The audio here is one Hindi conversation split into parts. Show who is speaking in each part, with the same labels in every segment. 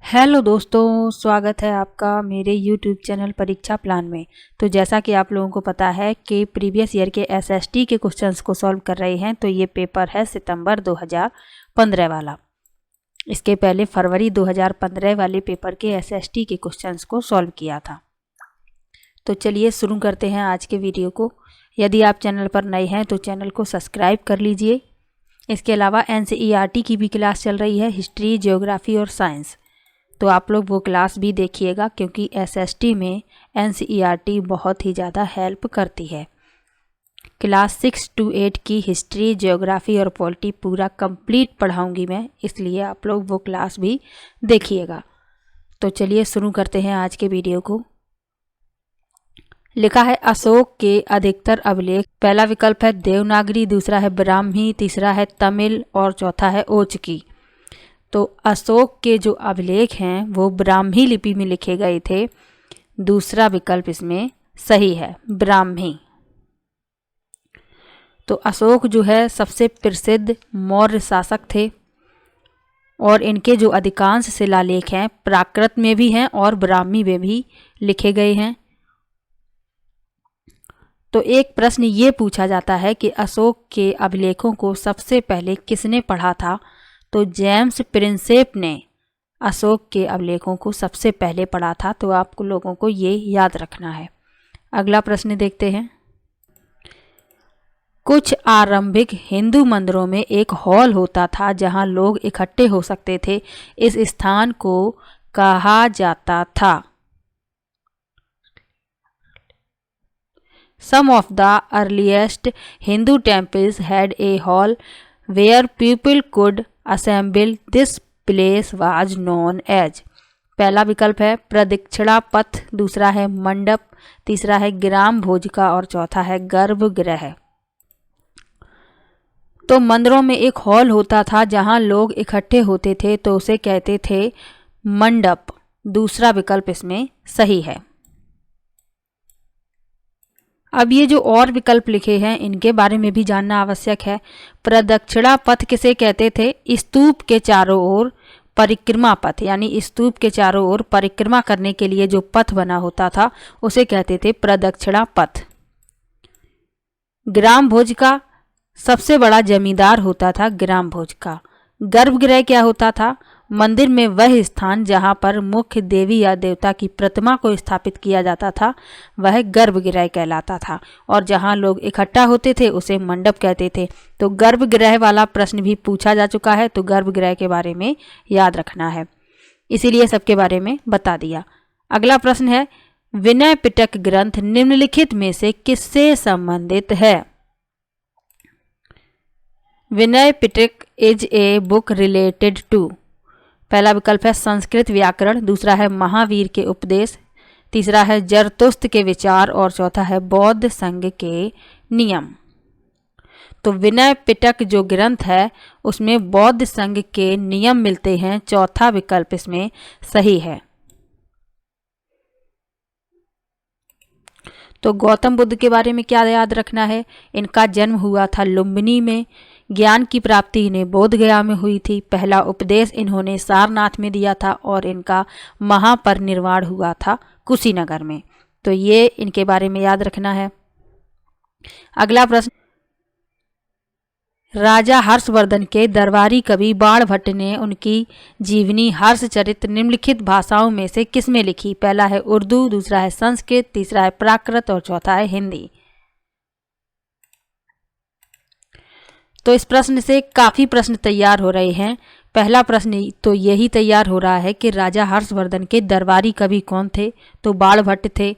Speaker 1: हेलो दोस्तों, स्वागत है आपका मेरे यूट्यूब चैनल परीक्षा प्लान में। तो जैसा कि आप लोगों को पता है कि प्रीवियस ईयर के एसएसटी के क्वेश्चंस को सॉल्व कर रहे हैं। तो ये पेपर है सितंबर 2015 वाला। इसके पहले फरवरी 2015 वाले पेपर के एसएसटी के क्वेश्चंस को सॉल्व किया था। तो चलिए शुरू करते हैं आज के वीडियो को। यदि आप चैनल पर नए हैं तो चैनल को सब्सक्राइब कर लीजिए। इसके अलावा एनसीईआरटी की भी क्लास चल रही है, हिस्ट्री, ज्योग्राफी और साइंस। तो आप लोग वो क्लास भी देखिएगा क्योंकि एसएसटी में एनसीईआरटी बहुत ही ज़्यादा हेल्प करती है। क्लास 6 to 8 की हिस्ट्री, ज्योग्राफी और पॉलिटी पूरा कंप्लीट पढ़ाऊंगी मैं, इसलिए आप लोग वो क्लास भी देखिएगा। तो चलिए शुरू करते हैं आज के वीडियो को। लिखा है अशोक के अधिकतर अभिलेख। पहला विकल्प है देवनागरी, दूसरा है ब्राह्मी, तीसरा है तमिल और चौथा है ओचकी। तो अशोक के जो अभिलेख हैं वो ब्राह्मी लिपि में लिखे गए थे। दूसरा विकल्प इसमें सही है, ब्राह्मी। तो अशोक जो है सबसे प्रसिद्ध मौर्य शासक थे और इनके जो अधिकांश शिलालेख हैं प्राकृत में भी हैं और ब्राह्मी में भी लिखे गए हैं। तो एक प्रश्न ये पूछा जाता है कि अशोक के अभिलेखों को सबसे पहले किसने पढ़ा था। तो जेम्स प्रिंसेप ने अशोक के अभिलेखों को सबसे पहले पढ़ा था। तो आप लोगों को ये याद रखना है। अगला प्रश्न देखते हैं। कुछ आरंभिक हिंदू मंदिरों में एक हॉल होता था जहां लोग इकट्ठे हो सकते थे। इस स्थान को कहा जाता था। Some of the earliest Hindu temples had a hall where people could assemble. This place was known as। पहला विकल्प है प्रदक्षिणा पथ, दूसरा है मंडप, तीसरा है ग्राम भोजिका और चौथा है गर्भगृह। तो मंदिरों में एक हॉल होता था जहां लोग इकट्ठे होते थे तो उसे कहते थे मंडप। दूसरा विकल्प इसमें सही है। अब ये जो और विकल्प लिखे हैं इनके बारे में भी जानना आवश्यक है। प्रदक्षिणा पथ किसे कहते थे? स्तूप के चारों ओर परिक्रमा पथ, यानी स्तूप के चारों ओर परिक्रमा करने के लिए जो पथ बना होता था उसे कहते थे प्रदक्षिणा पथ। ग्राम भोज का सबसे बड़ा जमींदार होता था ग्राम भोज का। गर्भगृह क्या होता था? मंदिर में वह स्थान जहां पर मुख्य देवी या देवता की प्रतिमा को स्थापित किया जाता था वह गर्भगृह कहलाता था और जहां लोग इकट्ठा होते थे उसे मंडप कहते थे। तो गर्भगृह वाला प्रश्न भी पूछा जा चुका है, तो गर्भगृह के बारे में याद रखना है, इसीलिए सबके बारे में बता दिया। अगला प्रश्न है विनय पिटक ग्रंथ निम्नलिखित में से किससे संबंधित है? Vinaya Pitaka is a book related to. पहला विकल्प है संस्कृत व्याकरण, दूसरा है महावीर के उपदेश, तीसरा है जरतुस्त के विचार और चौथा है बौद्ध संघ के नियम। तो विनय पिटक जो ग्रंथ है उसमें बौद्ध संघ के नियम मिलते हैं। चौथा विकल्प इसमें सही है। तो गौतम बुद्ध के बारे में क्या याद रखना है? इनका जन्म हुआ था लुम्बिनी में। ज्ञान की प्राप्ति इन्हें बोधगया में हुई थी। पहला उपदेश इन्होंने सारनाथ में दिया था और इनका महापरिनिर्वाण हुआ था कुशीनगर में। तो ये इनके बारे में याद रखना है। अगला प्रश्न राजा हर्षवर्धन के दरबारी कवि बाणभट्ट ने उनकी जीवनी हर्षचरित निम्नलिखित भाषाओं में से किसमें लिखी? पहला है उर्दू, दूसरा है संस्कृत, तीसरा है प्राकृत और चौथा है हिंदी। तो इस प्रश्न से काफ़ी प्रश्न तैयार हो रहे हैं। पहला प्रश्न तो यही तैयार हो रहा है कि राजा हर्षवर्धन के दरबारी कवि कौन थे? तो बाणभट्ट थे।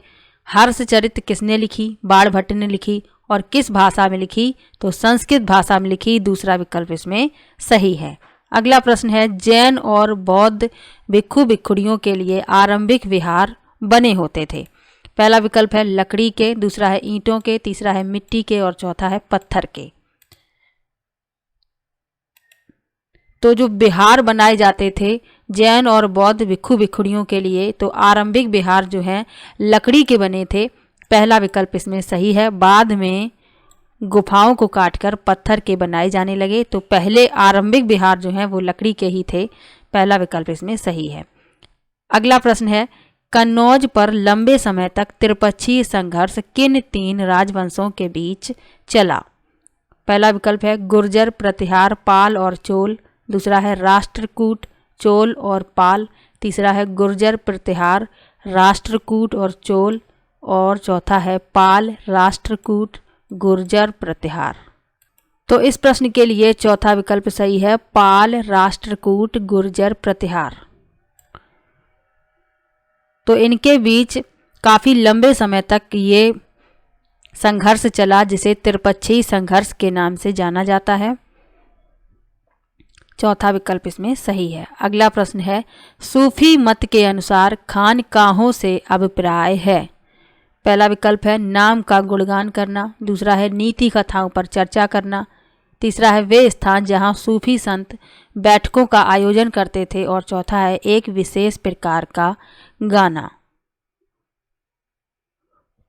Speaker 1: हर्षचरित किसने लिखी? बाणभट्ट ने लिखी। और किस भाषा में लिखी? तो संस्कृत भाषा में लिखी। दूसरा विकल्प इसमें सही है। अगला प्रश्न है जैन और बौद्ध भिक्षु भिक्षुणियों के लिए आरंभिक विहार बने होते थे। पहला विकल्प है लकड़ी के, दूसरा है ईंटों के, तीसरा है मिट्टी के और चौथा है पत्थर के। तो जो विहार बनाए जाते थे जैन और बौद्ध भिक्षु भिक्षुणियों के लिए, तो आरंभिक विहार जो है लकड़ी के बने थे। पहला विकल्प इसमें सही है। बाद में गुफाओं को काटकर पत्थर के बनाए जाने लगे, तो पहले आरंभिक विहार जो हैं वो लकड़ी के ही थे। पहला विकल्प इसमें सही है। अगला प्रश्न है, कन्नौज पर लंबे समय तक त्रिपक्षीय संघर्ष किन 3 राजवंशों के बीच चला? पहला विकल्प है गुर्जर, प्रतिहार, पाल और चोल। दूसरा है राष्ट्रकूट, चोल और पाल। तीसरा है गुर्जर, प्रतिहार, राष्ट्रकूट और चोल। और चौथा है पाल, राष्ट्रकूट, गुर्जर, प्रतिहार। तो इस प्रश्न के लिए चौथा विकल्प सही है, पाल, राष्ट्रकूट, गुर्जर, प्रतिहार। तो इनके बीच काफ़ी लंबे समय तक ये संघर्ष चला, जिसे त्रिपक्षीय संघर्ष के नाम से जाना जाता है। चौथा विकल्प इसमें सही है। अगला प्रश्न है, सूफी मत के अनुसार खानकाहों से अभिप्राय है? पहला विकल्प है नाम का गुणगान करना। दूसरा है नीति कथाओं पर चर्चा करना। तीसरा है वे स्थान जहां सूफी संत बैठकों का आयोजन करते थे। और चौथा है एक विशेष प्रकार का गाना।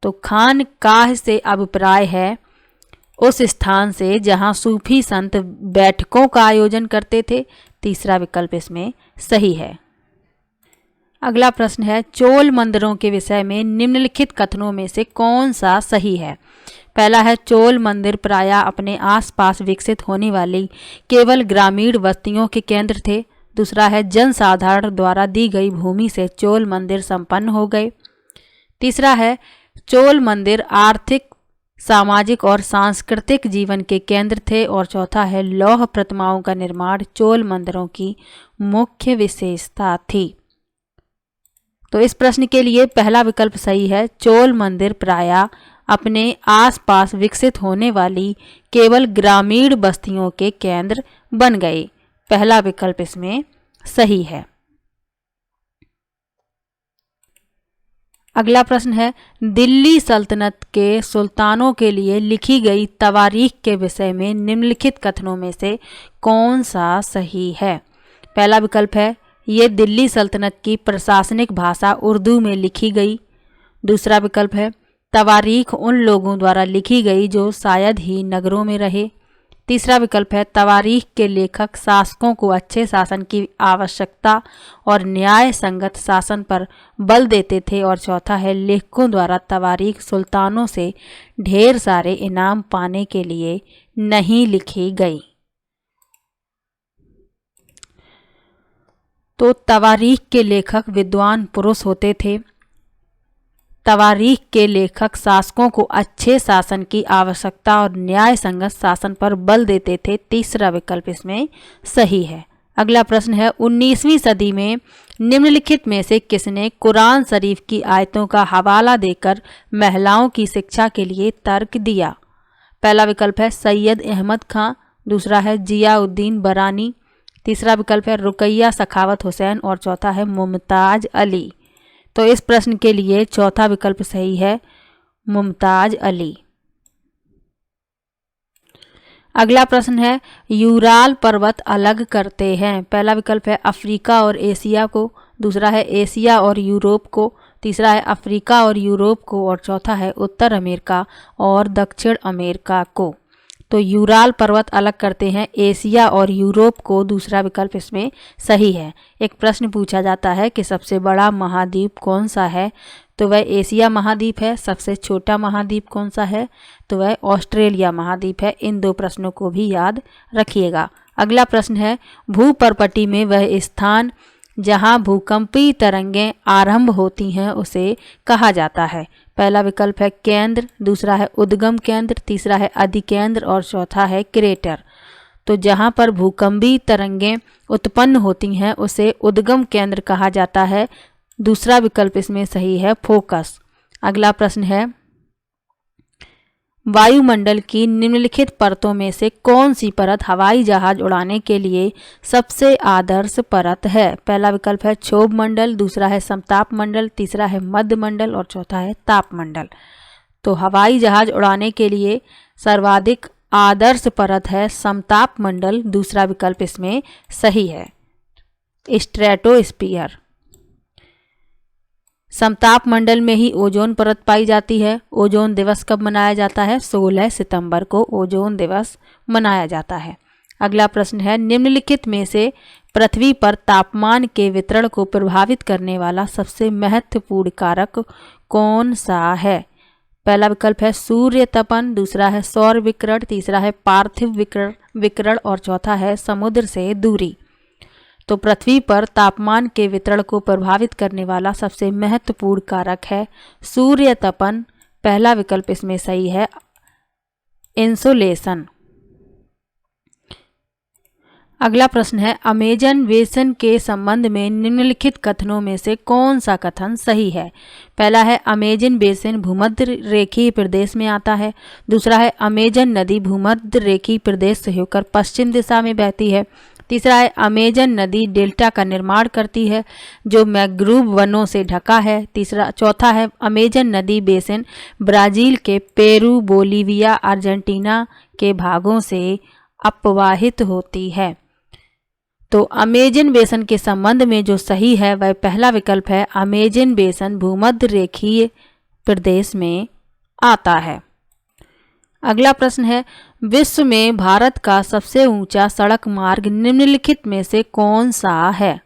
Speaker 1: तो खानकाह से अभिप्राय है उस स्थान से जहां सूफी संत बैठकों का आयोजन करते थे। तीसरा विकल्प इसमें सही है। अगला प्रश्न है, चोल मंदिरों के विषय में निम्नलिखित कथनों में से कौन सा सही है? पहला है चोल मंदिर प्रायः अपने आसपास विकसित होने वाली केवल ग्रामीण बस्तियों के केंद्र थे। दूसरा है जनसाधारण द्वारा दी गई भूमि से चोल मंदिर संपन्न हो गए। तीसरा है चोल मंदिर आर्थिक, सामाजिक और सांस्कृतिक जीवन के केंद्र थे। और चौथा है लौह प्रतिमाओं का निर्माण चोल मंदिरों की मुख्य विशेषता थी। तो इस प्रश्न के लिए पहला विकल्प सही है, चोल मंदिर प्रायः अपने आसपास विकसित होने वाली केवल ग्रामीण बस्तियों के केंद्र बन गए। पहला विकल्प इसमें सही है। अगला प्रश्न है, दिल्ली सल्तनत के सुल्तानों के लिए लिखी गई तवारीख के विषय में निम्नलिखित कथनों में से कौन सा सही है? पहला विकल्प है ये दिल्ली सल्तनत की प्रशासनिक भाषा उर्दू में लिखी गई। दूसरा विकल्प है तवारीख उन लोगों द्वारा लिखी गई जो शायद ही नगरों में रहे। तीसरा विकल्प है तवारीख के लेखक शासकों को अच्छे शासन की आवश्यकता और न्याय संगत शासन पर बल देते थे। और चौथा है लेखकों द्वारा तवारीख सुल्तानों से ढेर सारे इनाम पाने के लिए नहीं लिखी गई। तो तवारीख के लेखक विद्वान पुरुष होते थे। तवारीख के लेखक शासकों को अच्छे शासन की आवश्यकता और न्याय संगत शासन पर बल देते थे। तीसरा विकल्प इसमें सही है। अगला प्रश्न है, 19वीं सदी में निम्नलिखित में से किसने कुरान शरीफ की आयतों का हवाला देकर महिलाओं की शिक्षा के लिए तर्क दिया? पहला विकल्प है सैयद अहमद खां। दूसरा है जियाउद्दीन बरानी। तीसरा विकल्प है रुकैया सखावत हुसैन। और चौथा है मुमताज अली। तो इस प्रश्न के लिए चौथा विकल्प सही है, मुमताज अली। अगला प्रश्न है, यूराल पर्वत अलग करते हैं? पहला विकल्प है अफ्रीका और एशिया को। दूसरा है एशिया और यूरोप को। तीसरा है अफ्रीका और यूरोप को। और चौथा है उत्तर अमेरिका और दक्षिण अमेरिका को। तो यूराल पर्वत अलग करते हैं एशिया और यूरोप को। दूसरा विकल्प इसमें सही है। एक प्रश्न पूछा जाता है कि सबसे बड़ा महाद्वीप कौन सा है, तो वह एशिया महाद्वीप है। सबसे छोटा महाद्वीप कौन सा है, तो वह ऑस्ट्रेलिया महाद्वीप है। इन 2 प्रश्नों को भी याद रखिएगा। अगला प्रश्न है, भूपर्पटी में वह स्थान जहां भूकंपीय तरंगें आरंभ होती हैं उसे कहा जाता है? पहला विकल्प है केंद्र। दूसरा है उद्गम केंद्र। तीसरा है अधिकेंद्र। और चौथा है क्रेटर। तो जहां पर भूकंपीय तरंगें उत्पन्न होती हैं उसे उद्गम केंद्र कहा जाता है। दूसरा विकल्प इसमें सही है, फोकस। अगला प्रश्न है, वायुमंडल की निम्नलिखित परतों में से कौन सी परत हवाई जहाज उड़ाने के लिए सबसे आदर्श परत है? पहला विकल्प है क्षोभ मंडल। दूसरा है समताप मंडल। तीसरा है मध्य मंडल। और चौथा है ताप मंडल। तो हवाई जहाज उड़ाने के लिए सर्वाधिक आदर्श परत है समताप मंडल। दूसरा विकल्प इसमें सही है, स्ट्रेटोस्फीयर। समताप मंडल में ही ओजोन परत पाई जाती है। ओजोन दिवस कब मनाया जाता है? 16 सितंबर को ओजोन दिवस मनाया जाता है। अगला प्रश्न है, निम्नलिखित में से पृथ्वी पर तापमान के वितरण को प्रभावित करने वाला सबसे महत्वपूर्ण कारक कौन सा है? पहला विकल्प है सूर्य तपन, दूसरा है सौर विकिरण, तीसरा है पार्थिव विकिरण और चौथा है समुद्र से दूरी। तो पृथ्वी पर तापमान के वितरण को प्रभावित करने वाला सबसे महत्वपूर्ण कारक है सूर्य तपन। पहला विकल्प इसमें सही है, इंसोलेशन। अगला प्रश्न है अमेजन बेसिन के संबंध में निम्नलिखित कथनों में से कौन सा कथन सही है? पहला है अमेजन बेसिन भूमध्य रेखीय प्रदेश में आता है, दूसरा है अमेजन नदी भूमध्य रेखीय प्रदेश से होकर पश्चिम दिशा में बहती है, तीसरा है अमेजन नदी डेल्टा का निर्माण करती है जो मैंग्रोव वनों से ढका है, चौथा है अमेजन नदी बेसिन ब्राजील के पेरू, बोलीविया, अर्जेंटीना के भागों से अपवाहित होती है। तो अमेजन बेसिन के संबंध में जो सही है वह पहला विकल्प है, अमेजन बेसिन भूमध्य रेखीय प्रदेश में आता है। अगला प्रश्न है विश्व में भारत का सबसे ऊंचा सड़क मार्ग निम्नलिखित में से कौन सा है?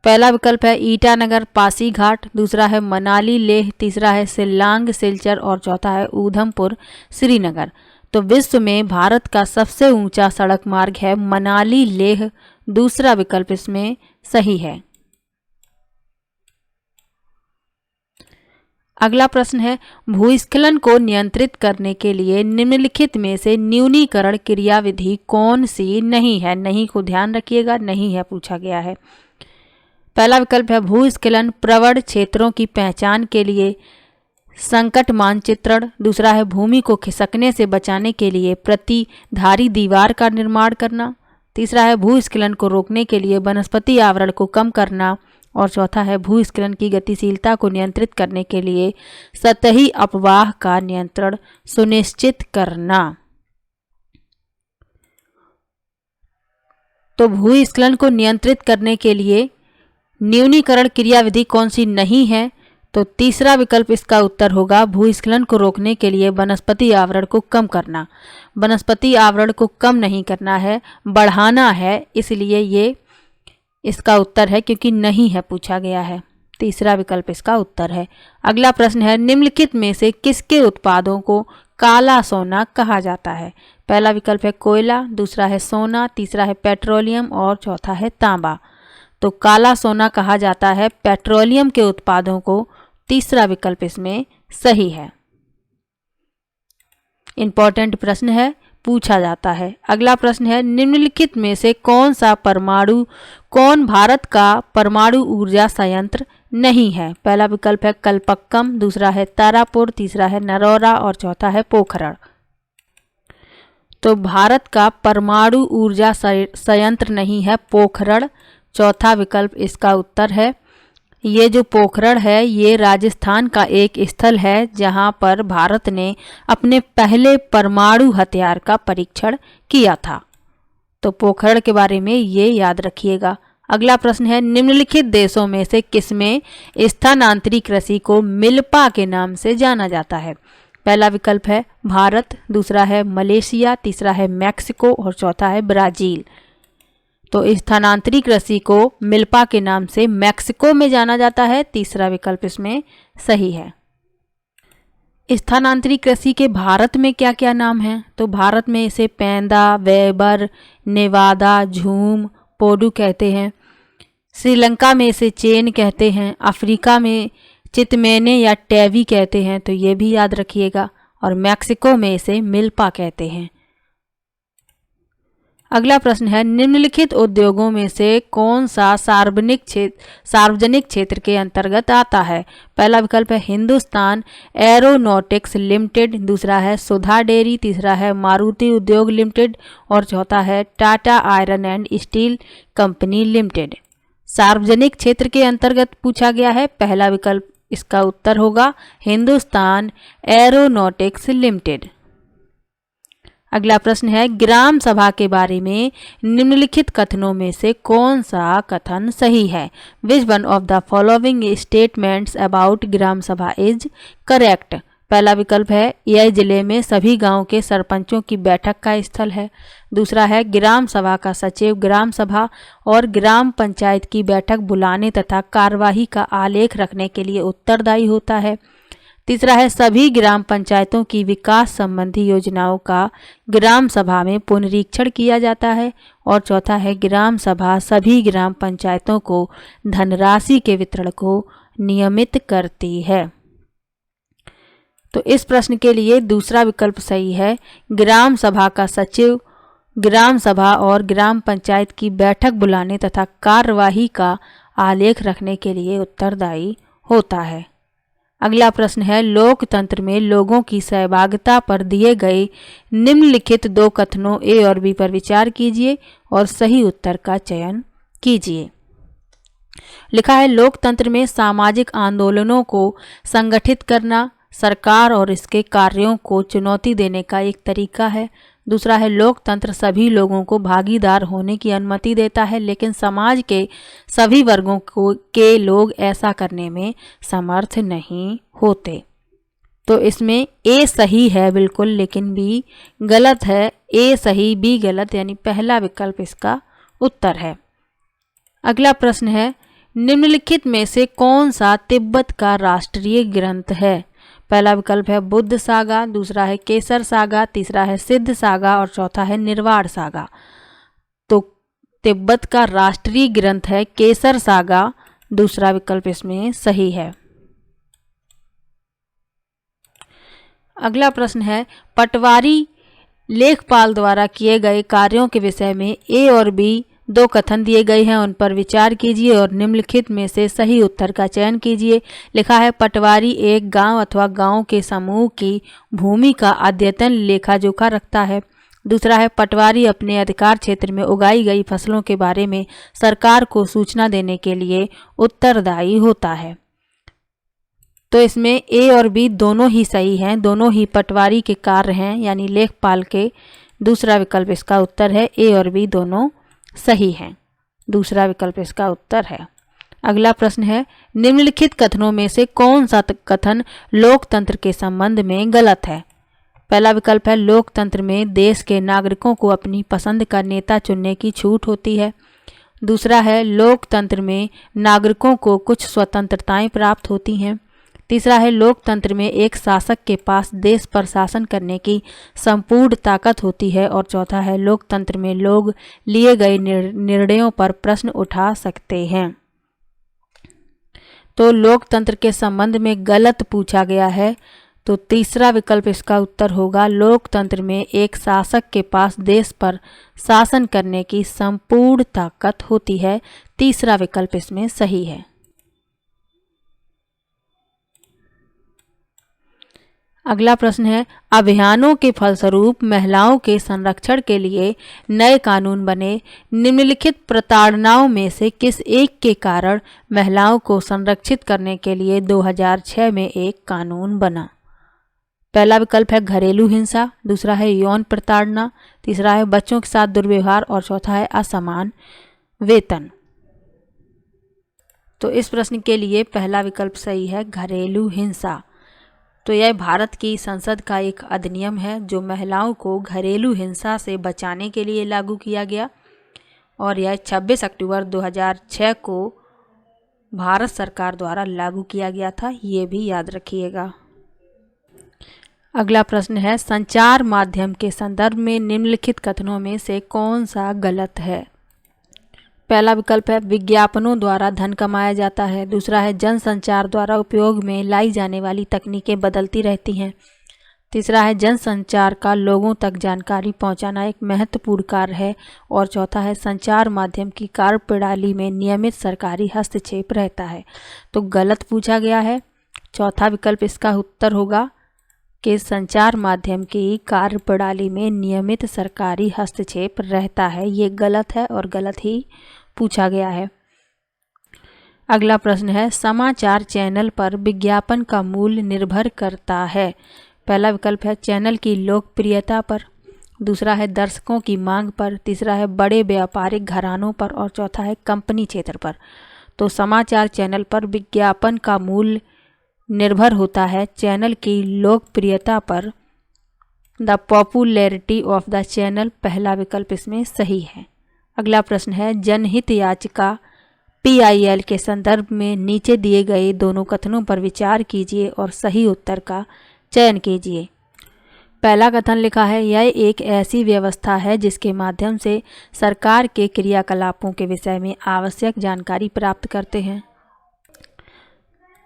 Speaker 1: पहला विकल्प है ईटानगर पासीघाट, दूसरा है मनाली लेह, तीसरा है शिल्लांग सिलचर और चौथा है ऊधमपुर श्रीनगर। तो विश्व में भारत का सबसे ऊंचा सड़क मार्ग है मनाली लेह, दूसरा विकल्प इसमें सही है। अगला प्रश्न है भूस्खलन को नियंत्रित करने के लिए निम्नलिखित में से न्यूनीकरण क्रियाविधि कौन सी नहीं है? नहीं को ध्यान रखिएगा, नहीं है पूछा गया है। पहला विकल्प है भूस्खलन प्रवण क्षेत्रों की पहचान के लिए संकट मानचित्रण, दूसरा है भूमि को खिसकने से बचाने के लिए प्रतिधारी दीवार का निर्माण करना, तीसरा है भूस्खलन को रोकने के लिए वनस्पति आवरण को कम करना और चौथा है भूस्खलन की गतिशीलता को नियंत्रित करने के लिए सतही अपवाह का नियंत्रण सुनिश्चित करना। तो भूस्खलन को नियंत्रित करने के लिए न्यूनीकरण क्रियाविधि कौन सी नहीं है? तो तीसरा विकल्प इसका उत्तर होगा भूस्खलन को रोकने के लिए वनस्पति आवरण को कम करना। वनस्पति आवरण को कम नहीं करना है, बढ़ाना है, इसलिए ये इसका उत्तर है क्योंकि नहीं है पूछा गया है। तीसरा विकल्प इसका उत्तर है। अगला प्रश्न है निम्नलिखित में से किसके उत्पादों को काला सोना कहा जाता है? पहला विकल्प है कोयला, दूसरा है सोना, तीसरा है पेट्रोलियम और चौथा है तांबा। तो काला सोना कहा जाता है पेट्रोलियम के उत्पादों को, तीसरा विकल्प इसमें सही है। इंपॉर्टेंट प्रश्न है, पूछा जाता है। अगला प्रश्न है निम्नलिखित में से कौन भारत का परमाणु ऊर्जा संयंत्र नहीं है? पहला विकल्प है कलपक्कम, दूसरा है तारापुर, तीसरा है नरौरा और चौथा है पोखरण। तो भारत का परमाणु ऊर्जा संयंत्र नहीं है पोखरण, चौथा विकल्प इसका उत्तर है। ये जो पोखरण है ये राजस्थान का एक स्थल है जहां पर भारत ने अपने पहले परमाणु हथियार का परीक्षण किया था। तो पोखरण के बारे में ये याद रखिएगा। अगला प्रश्न है निम्नलिखित देशों में से किसमें स्थानांतरी कृषि को मिल्पा के नाम से जाना जाता है? पहला विकल्प है भारत, दूसरा है मलेशिया, तीसरा है मैक्सिको और चौथा है ब्राजील। तो स्थानांतरी कृषि को मिल्पा के नाम से मैक्सिको में जाना जाता है, तीसरा विकल्प इसमें सही है। स्थानांतरी कृषि के भारत में क्या क्या नाम हैं? तो भारत में इसे पैंदा, वेबर, नेवादा, झूम, पोडू कहते हैं। श्रीलंका में इसे चेन कहते हैं। अफ्रीका में चितमेने या टेवी कहते हैं, तो ये भी याद रखिएगा। और मैक्सिको में इसे मिल्पा कहते हैं। अगला प्रश्न है निम्नलिखित उद्योगों में से कौन सा सार्वजनिक क्षेत्र के अंतर्गत आता है? पहला विकल्प है हिंदुस्तान एरोनॉटिक्स लिमिटेड, दूसरा है सुधा डेयरी, तीसरा है मारुति उद्योग लिमिटेड और चौथा है Tata iron and steel company limited. सार्वजनिक क्षेत्र के अंतर्गत पूछा गया है, पहला विकल्प इसका उत्तर होगा हिंदुस्तान एरोनॉटिक्स लिमिटेड। अगला प्रश्न है ग्राम सभा के बारे में निम्नलिखित कथनों में से कौन सा कथन सही है? Which one of the following statements about gram sabha is correct? पहला विकल्प है यह जिले में सभी गांव के सरपंचों की बैठक का स्थल है। दूसरा है ग्राम सभा का सचिव ग्राम सभा और ग्राम पंचायत की बैठक बुलाने तथा कार्यवाही का आलेख रखने के लिए उत्तरदायी होता है। तीसरा है सभी ग्राम पंचायतों की विकास संबंधी योजनाओं का ग्राम सभा में पुनरीक्षण किया जाता है। और चौथा है ग्राम सभा सभी ग्राम पंचायतों को धनराशि के वितरण को नियमित करती है। तो इस प्रश्न के लिए दूसरा विकल्प सही है। ग्राम सभा का सचिव ग्राम सभा और ग्राम पंचायत की बैठक बुलाने तथा कार्यवाही का आलेख रखने के लिए उत्तरदायी होता है। अगला प्रश्न है लोकतंत्र में लोगों की सहभागिता पर दिए गए निम्नलिखित दो कथनों ए और बी पर विचार कीजिए और सही उत्तर का चयन कीजिए। लिखा है लोकतंत्र में सामाजिक आंदोलनों को संगठित करना सरकार और इसके कार्यों को चुनौती देने का एक तरीका है। दूसरा है लोकतंत्र सभी लोगों को भागीदार होने की अनुमति देता है लेकिन समाज के सभी वर्गों के लोग ऐसा करने में समर्थ नहीं होते। तो इसमें ए सही है बिल्कुल, लेकिन बी गलत है। ए सही बी गलत, यानी पहला विकल्प इसका उत्तर है। अगला प्रश्न है निम्नलिखित में से कौन सा तिब्बत का राष्ट्रीय ग्रंथ है। पहला विकल्प है बुद्ध सागा, दूसरा है केसर सागा, तीसरा है सिद्ध सागा और चौथा है निर्वाण सागा। तो तिब्बत का राष्ट्रीय ग्रंथ है केसर सागा, दूसरा विकल्प इसमें सही है। अगला प्रश्न है पटवारी लेखपाल द्वारा किए गए कार्यों के विषय में ए और बी दो कथन दिए गए हैं, उन पर विचार कीजिए और निम्नलिखित में से सही उत्तर का चयन कीजिए। लिखा है पटवारी एक गांव अथवा गांव के समूह की भूमि का अद्यतन लेखा जोखा रखता है। दूसरा है पटवारी अपने अधिकार क्षेत्र में उगाई गई फसलों के बारे में सरकार को सूचना देने के लिए उत्तरदायी होता है। तो इसमें ए और बी दोनों ही सही हैं, दोनों ही पटवारी के कार्य हैं, यानी लेखपाल के। दूसरा विकल्प इसका उत्तर है। ए और बी दोनों सही हैं, दूसरा विकल्प इसका उत्तर है। अगला प्रश्न है निम्नलिखित कथनों में से कौन सा कथन लोकतंत्र के संबंध में गलत है। पहला विकल्प है लोकतंत्र में देश के नागरिकों को अपनी पसंद का नेता चुनने की छूट होती है। दूसरा है लोकतंत्र में नागरिकों को कुछ स्वतंत्रताएं प्राप्त होती हैं। तीसरा है लोकतंत्र में एक शासक के पास देश पर शासन करने की संपूर्ण ताकत होती है। और चौथा है लोकतंत्र में लोग लिए गए निर्णयों पर प्रश्न उठा सकते हैं। तो लोकतंत्र के संबंध में गलत पूछा गया है, तो तीसरा विकल्प इसका उत्तर होगा। लोकतंत्र में एक शासक के पास देश पर शासन करने की संपूर्ण ताकत होती है, तीसरा विकल्प इसमें सही है। अगला प्रश्न है अभियानों के फलस्वरूप महिलाओं के संरक्षण के लिए नए कानून बने। निम्नलिखित प्रताड़नाओं में से किस एक के कारण महिलाओं को संरक्षित करने के लिए 2006 में एक कानून बना। पहला विकल्प है घरेलू हिंसा, दूसरा है यौन प्रताड़ना, तीसरा है बच्चों के साथ दुर्व्यवहार और चौथा है असमान वेतन। तो इस प्रश्न के लिए पहला विकल्प सही है, घरेलू हिंसा। तो यह भारत की संसद का एक अधिनियम है जो महिलाओं को घरेलू हिंसा से बचाने के लिए लागू किया गया और यह 26 अक्टूबर 2006 को भारत सरकार द्वारा लागू किया गया था, ये भी याद रखिएगा। अगला प्रश्न है संचार माध्यम के संदर्भ में निम्नलिखित कथनों में से कौन सा गलत है। पहला विकल्प है विज्ञापनों द्वारा धन कमाया जाता है, दूसरा है जनसंचार द्वारा उपयोग में लाई जाने वाली तकनीकें बदलती रहती हैं, तीसरा है जनसंचार का लोगों तक जानकारी पहुंचाना एक महत्वपूर्ण कार्य है और चौथा है संचार माध्यम की कार्यप्रणाली में नियमित सरकारी हस्तक्षेप रहता है। तो गलत पूछा गया है, चौथा विकल्प इसका उत्तर होगा कि संचार माध्यम की कार्यप्रणाली में नियमित सरकारी हस्तक्षेप रहता है। ये गलत है और गलत ही पूछा गया है। अगला प्रश्न है समाचार चैनल पर विज्ञापन का मूल्य निर्भर करता है। पहला विकल्प है चैनल की लोकप्रियता पर, दूसरा है दर्शकों की मांग पर, तीसरा है बड़े व्यापारिक घरानों पर और चौथा है कंपनी क्षेत्र पर। तो समाचार चैनल पर विज्ञापन का मूल्य निर्भर होता है चैनल की लोकप्रियता पर। The popularity of the channel, पहला विकल्प इसमें सही है। अगला प्रश्न है, जनहित याचिका PIL के संदर्भ में नीचे दिए गए दोनों कथनों पर विचार कीजिए और सही उत्तर का चयन कीजिए। पहला कथन लिखा है, यह एक ऐसी व्यवस्था है जिसके माध्यम से सरकार के क्रियाकलापों के विषय में आवश्यक जानकारी प्राप्त करते हैं।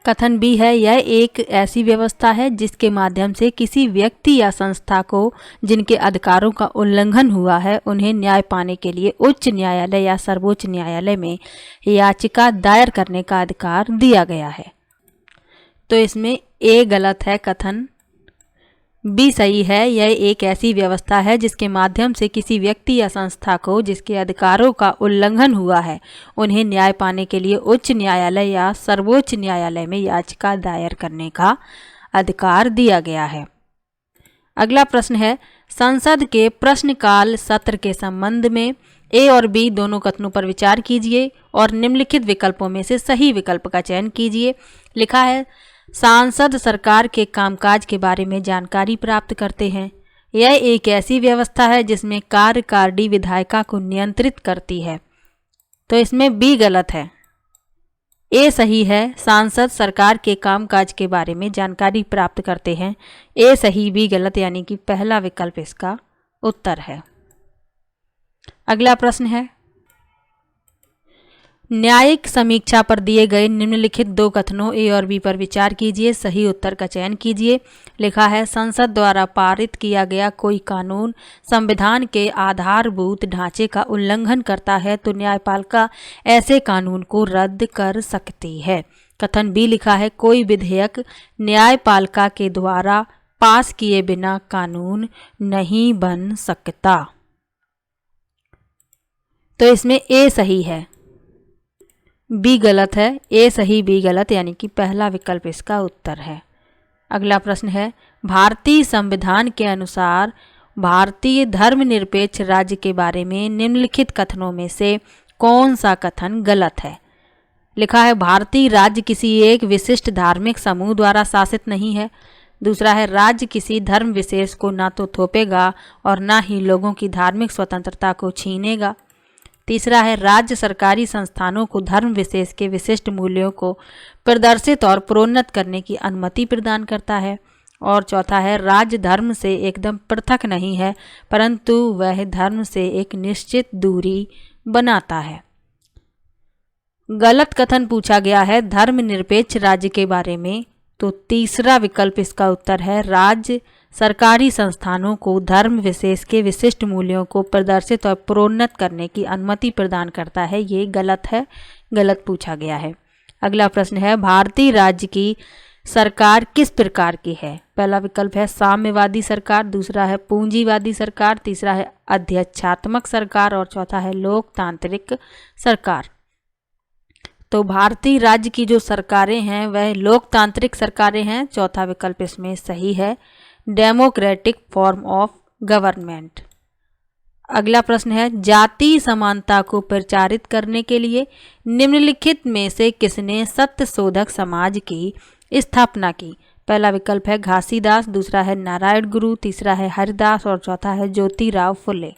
Speaker 1: कथन B है, यह एक ऐसी व्यवस्था है जिसके माध्यम से किसी व्यक्ति या संस्था को जिनके अधिकारों का उल्लंघन हुआ है उन्हें न्याय पाने के लिए उच्च न्यायालय या सर्वोच्च न्यायालय में याचिका दायर करने का अधिकार दिया गया है। तो इसमें A गलत है, कथन B सही है। यह एक ऐसी व्यवस्था है जिसके माध्यम से किसी व्यक्ति या संस्था को जिसके अधिकारों का उल्लंघन हुआ है उन्हें न्याय पाने के लिए उच्च न्यायालय या सर्वोच्च न्यायालय में याचिका दायर करने का अधिकार दिया गया है। अगला प्रश्न है, संसद के प्रश्नकाल सत्र के संबंध में A और B दोनों कथनों पर विचार कीजिए और निम्नलिखित विकल्पों में से सही विकल्प का चयन कीजिए। लिखा है, सांसद सरकार के कामकाज के बारे में जानकारी प्राप्त करते हैं। यह एक ऐसी व्यवस्था है जिसमें कार्यकारिणी विधायिका को नियंत्रित करती है। तो इसमें B गलत है। A सही है, सांसद सरकार के कामकाज के बारे में जानकारी प्राप्त करते हैं। A सही, B गलत, यानी कि पहला विकल्प इसका उत्तर है। अगला प्रश्न है, न्यायिक समीक्षा पर दिए गए निम्नलिखित दो कथनों A और B पर विचार कीजिए, सही उत्तर का चयन कीजिए। लिखा है, संसद द्वारा पारित किया गया कोई कानून संविधान के आधारभूत ढांचे का उल्लंघन करता है तो न्यायपालिका ऐसे कानून को रद्द कर सकती है। कथन B लिखा है, कोई विधेयक न्यायपालिका के द्वारा पास किए बिना कानून नहीं बन सकता। तो इसमें A सही है, B गलत है। A सही, B गलत, यानी कि पहला विकल्प इसका उत्तर है। अगला प्रश्न है, भारतीय संविधान के अनुसार भारतीय धर्मनिरपेक्ष राज्य के बारे में निम्नलिखित कथनों में से कौन सा कथन गलत है। लिखा है, भारतीय राज्य किसी एक विशिष्ट धार्मिक समूह द्वारा शासित नहीं है। दूसरा है, राज्य किसी धर्म विशेष को ना तो थोपेगा और ना ही लोगों की धार्मिक स्वतंत्रता को छीनेगा। तीसरा है, राज्य सरकारी संस्थानों को धर्म विशेष के विशिष्ट मूल्यों को प्रदर्शित और प्रोन्नत करने की अनुमति प्रदान करता है। और चौथा है, राज्य धर्म से एकदम पृथक नहीं है परंतु वह धर्म से एक निश्चित दूरी बनाता है। गलत कथन पूछा गया है धर्मनिरपेक्ष राज्य के बारे में, तो तीसरा विकल्प इसका उत्तर है, राज्य सरकारी संस्थानों को धर्म विशेष के विशिष्ट मूल्यों को प्रदर्शित और प्रोन्नत करने की अनुमति प्रदान करता है। ये गलत है, गलत पूछा गया है। अगला प्रश्न है, भारतीय राज्य की सरकार किस प्रकार की है। पहला विकल्प है साम्यवादी सरकार, दूसरा है पूंजीवादी सरकार, तीसरा है अध्यक्षात्मक सरकार और चौथा है लोकतांत्रिक सरकार। तो भारतीय राज्य की जो सरकारें हैं वह लोकतांत्रिक सरकारें हैं। चौथा विकल्प इसमें सही है, डेमोक्रेटिक फॉर्म ऑफ गवर्नमेंट। अगला प्रश्न है, जाति समानता को प्रचारित करने के लिए निम्नलिखित में से किसने सत्यशोधक समाज की स्थापना की। पहला विकल्प है घासीदास, दूसरा है नारायण गुरु, तीसरा है हरिदास और चौथा है ज्योतिराव फुले।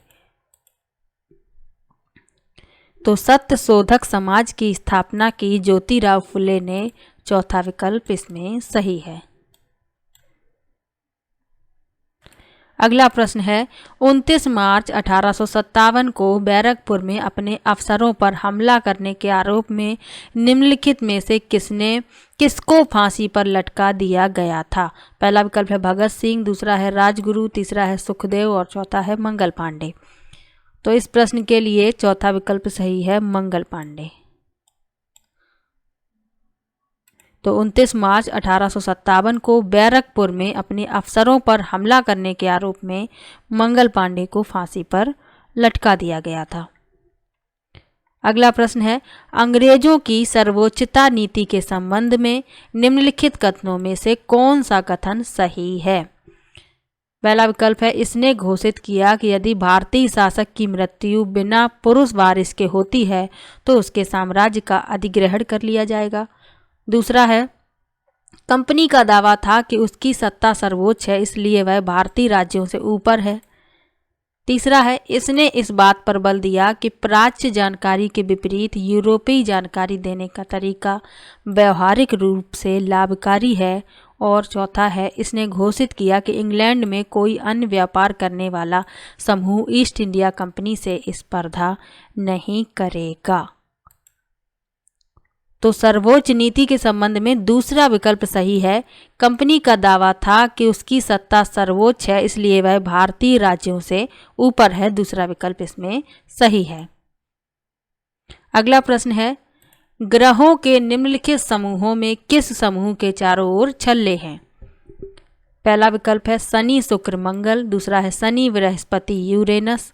Speaker 1: तो सत्यशोधक समाज की स्थापना की ज्योतिराव फुले ने। चौथा विकल्प इसमें सही है। अगला प्रश्न है, 29 मार्च 1857 को बैरकपुर में अपने अफसरों पर हमला करने के आरोप में निम्नलिखित में से किसको फांसी पर लटका दिया गया था। पहला विकल्प है भगत सिंह, दूसरा है राजगुरु, तीसरा है सुखदेव और चौथा है मंगल पांडे। तो इस प्रश्न के लिए चौथा विकल्प सही है, मंगल पांडे। तो 29 मार्च 1857 को बैरकपुर में अपने अफसरों पर हमला करने के आरोप में मंगल पांडे को फांसी पर लटका दिया गया था। अगला प्रश्न है, अंग्रेजों की सर्वोच्चता नीति के संबंध में निम्नलिखित कथनों में से कौन सा कथन सही है। पहला विकल्प है, इसने घोषित किया कि यदि भारतीय शासक की मृत्यु बिना पुरुष वारिस के होती है तो उसके साम्राज्य का अधिग्रहण कर लिया जाएगा। दूसरा है, कंपनी का दावा था कि उसकी सत्ता सर्वोच्च है, इसलिए वह भारतीय राज्यों से ऊपर है। तीसरा है, इसने इस बात पर बल दिया कि प्राच्य जानकारी के विपरीत यूरोपीय जानकारी देने का तरीका व्यवहारिक रूप से लाभकारी है। और चौथा है, इसने घोषित किया कि इंग्लैंड में कोई अन्य व्यापार करने वाला समूह ईस्ट इंडिया कंपनी से स्पर्धा नहीं करेगा। तो सर्वोच्च नीति के संबंध में दूसरा विकल्प सही है। कंपनी का दावा था कि उसकी सत्ता सर्वोच्च है, इसलिए वह भारतीय राज्यों से ऊपर है। दूसरा विकल्प इसमें सही है। अगला प्रश्न है, ग्रहों के निम्नलिखित समूहों में किस समूह के चारों ओर छल्ले हैं? पहला विकल्प है शनि शुक्र मंगल, दूसरा है शनि बृहस्पति यूरेनस,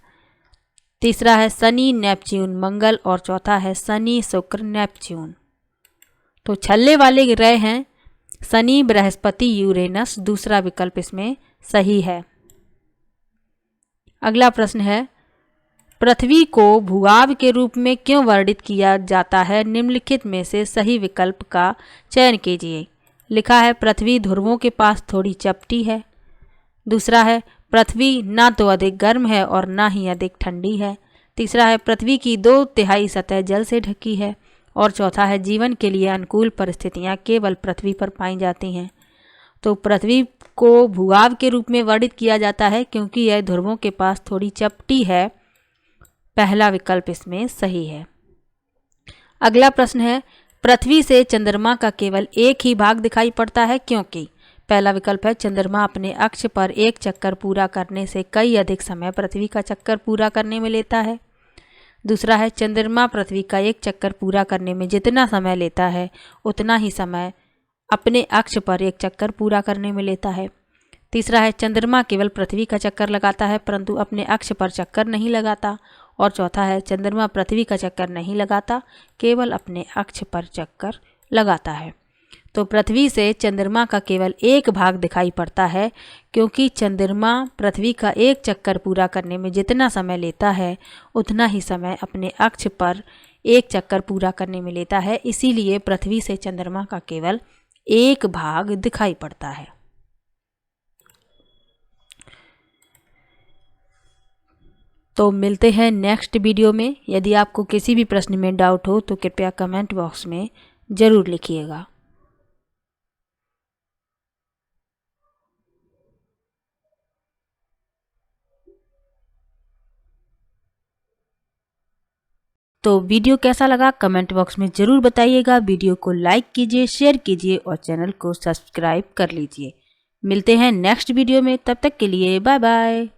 Speaker 1: तीसरा है शनि नेपच्यून मंगल और चौथा है शनि शुक्र नेपच्यून। तो छल्ले वाले ग्रह हैं शनि बृहस्पति यूरेनस। दूसरा विकल्प इसमें सही है। अगला प्रश्न है, पृथ्वी को भूभाग के रूप में क्यों वर्णित किया जाता है? निम्नलिखित में से सही विकल्प का चयन कीजिए। लिखा है पृथ्वी ध्रुवों के पास थोड़ी चपटी है। दूसरा है पृथ्वी ना तो अधिक गर्म है और ना ही अधिक ठंडी है। तीसरा है पृथ्वी की 2/3 सतह जल से ढकी है। और चौथा है जीवन के लिए अनुकूल परिस्थितियां केवल पृथ्वी पर पाई जाती हैं। तो पृथ्वी को भूभाग के रूप में वर्णित किया जाता है क्योंकि यह ध्रुवों के पास थोड़ी चपटी है। पहला विकल्प इसमें सही है। अगला प्रश्न है, पृथ्वी से चंद्रमा का केवल एक ही भाग दिखाई पड़ता है क्योंकि? पहला विकल्प है चंद्रमा अपने अक्ष पर एक चक्कर पूरा करने से कई अधिक समय पृथ्वी का चक्कर पूरा करने में लेता है। दूसरा है चंद्रमा पृथ्वी का एक चक्कर पूरा करने में जितना समय लेता है उतना ही समय अपने अक्ष पर एक चक्कर पूरा करने में लेता है। तीसरा है चंद्रमा केवल पृथ्वी का चक्कर लगाता है परंतु अपने अक्ष पर चक्कर नहीं लगाता। और चौथा है चंद्रमा पृथ्वी का चक्कर नहीं लगाता, केवल अपने अक्ष पर चक्कर लगाता है। तो पृथ्वी से चंद्रमा का केवल एक भाग दिखाई पड़ता है क्योंकि चंद्रमा पृथ्वी का एक चक्कर पूरा करने में जितना समय लेता है उतना ही समय अपने अक्ष पर एक चक्कर पूरा करने में लेता है, इसीलिए पृथ्वी से चंद्रमा का केवल एक भाग दिखाई पड़ता है। तो मिलते हैं नेक्स्ट वीडियो में। यदि आपको किसी भी प्रश्न में डाउट हो तो कृपया कमेंट बॉक्स में ज़रूर लिखिएगा। तो वीडियो कैसा लगा कमेंट बॉक्स में ज़रूर बताइएगा। वीडियो को लाइक कीजिए, शेयर कीजिए और चैनल को सब्सक्राइब कर लीजिए। मिलते हैं नेक्स्ट वीडियो में, तब तक के लिए बाय बाय।